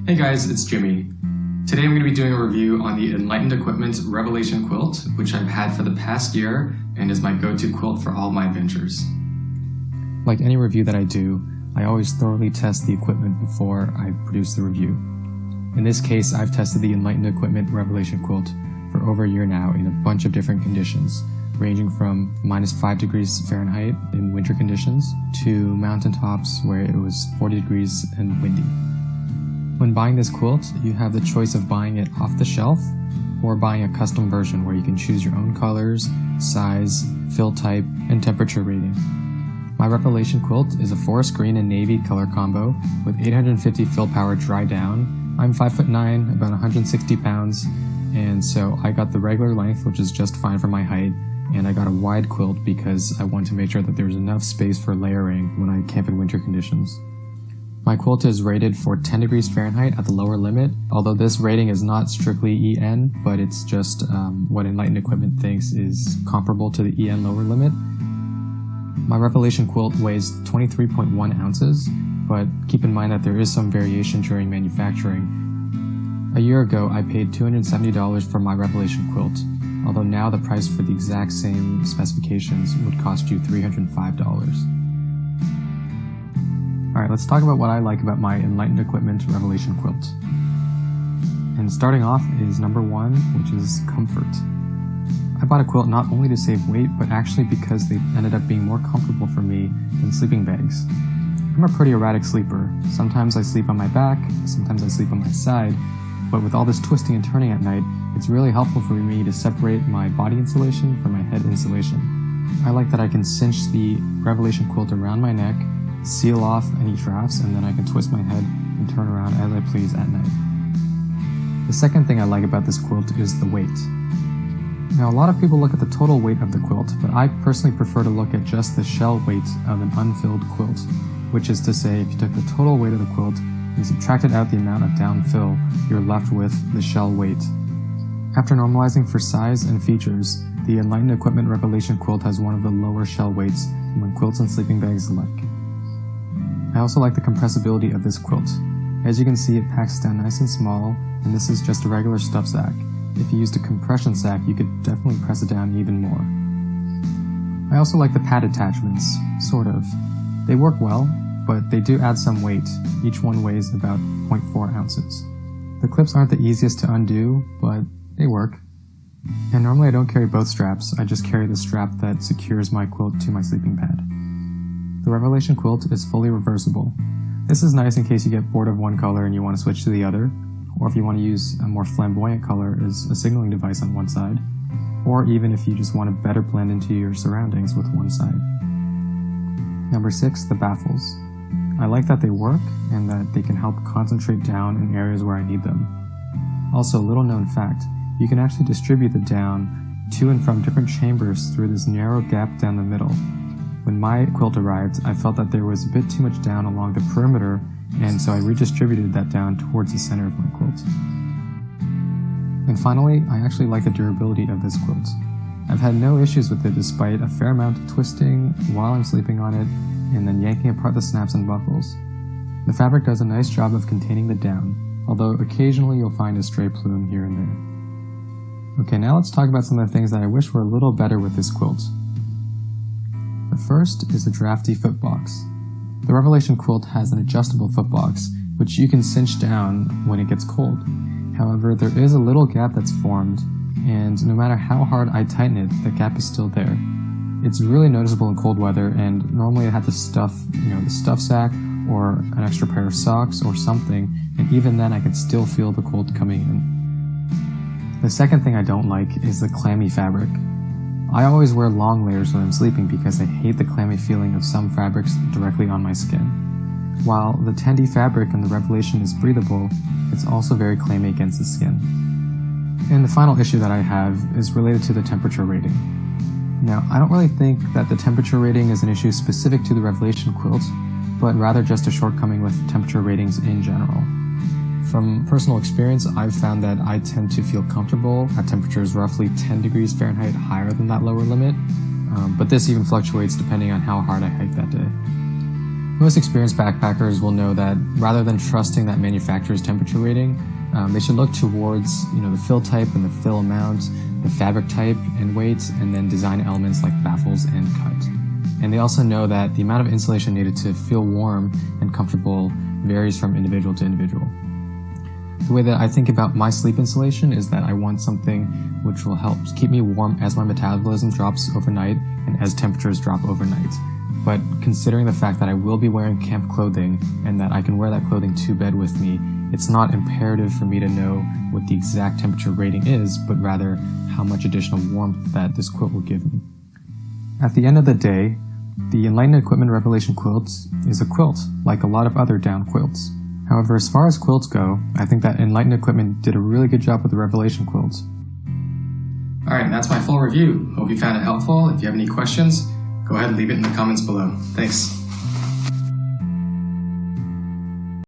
Hey guys, it's Jimmy. Today I'm going to be doing a review on the Enlightened Equipment Revelation quilt, which I've had for the past year and is my go-to quilt for all my adventures. Like any review that I do, I always thoroughly test the equipment before I produce the review. In this case, I've tested the Enlightened Equipment Revelation quilt for over a year now in a bunch of different conditions, ranging from -5 degrees Fahrenheit in winter conditions to mountaintops where it was 40 degrees and windy. When buying this quilt, you have the choice of buying it off the shelf or buying a custom version where you can choose your own colors, size, fill type, and temperature rating. My Revelation quilt is a forest green and navy color combo with 850 fill power dry down. I'm 5'9", about 160 pounds, and so I got the regular length, which is just fine for my height, and I got a wide quilt because I wanted to make sure that there was enough space for layering when I camp in winter conditions. My quilt is rated for 10 degrees Fahrenheit at the lower limit, although this rating is not strictly EN, but it's just what Enlightened Equipment thinks is comparable to the EN lower limit. My Revelation quilt weighs 23.1 ounces, but keep in mind that there is some variation during manufacturing. A year ago, I paid $270 for my Revelation quilt, although now the price for the exact same specifications would cost you $305. Alright, let's talk about what I like about my Enlightened Equipment Revelation quilt. And starting off is number one, which is comfort. I bought a quilt not only to save weight, but actually because they ended up being more comfortable for me than sleeping bags. I'm a pretty erratic sleeper. Sometimes I sleep on my back, sometimes I sleep on my side, but with all this twisting and turning at night, it's really helpful for me to separate my body insulation from my head insulation. I like that I can cinch the Revelation quilt around my neck, seal off any drafts, and then I can twist my head and turn around as I please at night. The second thing I like about this quilt is the weight. Now, a lot of people look at the total weight of the quilt, but I personally prefer to look at just the shell weight of an unfilled quilt, which is to say, if you took the total weight of the quilt and subtracted out the amount of down fill, you're left with the shell weight. After normalizing for size and features, the Enlightened Equipment Revelation quilt has one of the lower shell weights among quilts and sleeping bags alike. I also like the compressibility of this quilt. As you can see, it packs down nice and small, and this is just a regular stuff sack. If you used a compression sack, you could definitely press it down even more. I also like the pad attachments, sort of. They work well, but they do add some weight. Each one weighs about 0.4 ounces. The clips aren't the easiest to undo, but they work. And normally I don't carry both straps, I just carry the strap that secures my quilt to my sleeping pad. The Revelation quilt is fully reversible. This is nice in case you get bored of one color and you want to switch to the other, or if you want to use a more flamboyant color as a signaling device on one side, or even if you just want to better blend into your surroundings with one side. Number 6, the baffles. I like that they work and that they can help concentrate down in areas where I need them. Also, little known fact, you can actually distribute the down to and from different chambers through this narrow gap down the middle. When my quilt arrived, I felt that there was a bit too much down along the perimeter, and so I redistributed that down towards the center of my quilt. And finally, I actually like the durability of this quilt. I've had no issues with it despite a fair amount of twisting while I'm sleeping on it, and then yanking apart the snaps and buckles. The fabric does a nice job of containing the down, although occasionally you'll find a stray plume here and there. Okay, now let's talk about some of the things that I wish were a little better with this quilt. The first is a drafty footbox. The Revelation quilt has an adjustable footbox, which you can cinch down when it gets cold. However, there is a little gap that's formed, and no matter how hard I tighten it, the gap is still there. It's really noticeable in cold weather, and normally I have to stuff, the stuff sack or an extra pair of socks or something, and even then I can still feel the cold coming in. The second thing I don't like is the clammy fabric. I always wear long layers when I'm sleeping because I hate the clammy feeling of some fabrics directly on my skin. While the tendy fabric in the Revelation is breathable, it's also very clammy against the skin. And the final issue that I have is related to the temperature rating. Now, I don't really think that the temperature rating is an issue specific to the Revelation quilt, but rather just a shortcoming with temperature ratings in general. From personal experience, I've found that I tend to feel comfortable at temperatures roughly 10 degrees Fahrenheit higher than that lower limit, but this even fluctuates depending on how hard I hike that day. Most experienced backpackers will know that rather than trusting that manufacturer's temperature rating, they should look towards the fill type and the fill amount, the fabric type and weight, and then design elements like baffles and cut. And they also know that the amount of insulation needed to feel warm and comfortable varies from individual to individual. The way that I think about my sleep insulation is that I want something which will help keep me warm as my metabolism drops overnight and as temperatures drop overnight. But considering the fact that I will be wearing camp clothing and that I can wear that clothing to bed with me, it's not imperative for me to know what the exact temperature rating is, but rather how much additional warmth that this quilt will give me. At the end of the day, the Enlightened Equipment Revelation quilt is a quilt, like a lot of other down quilts. However, as far as quilts go, I think that Enlightened Equipment did a really good job with the Revelation quilt. Alright, that's my full review. Hope you found it helpful. If you have any questions, go ahead and leave it in the comments below. Thanks.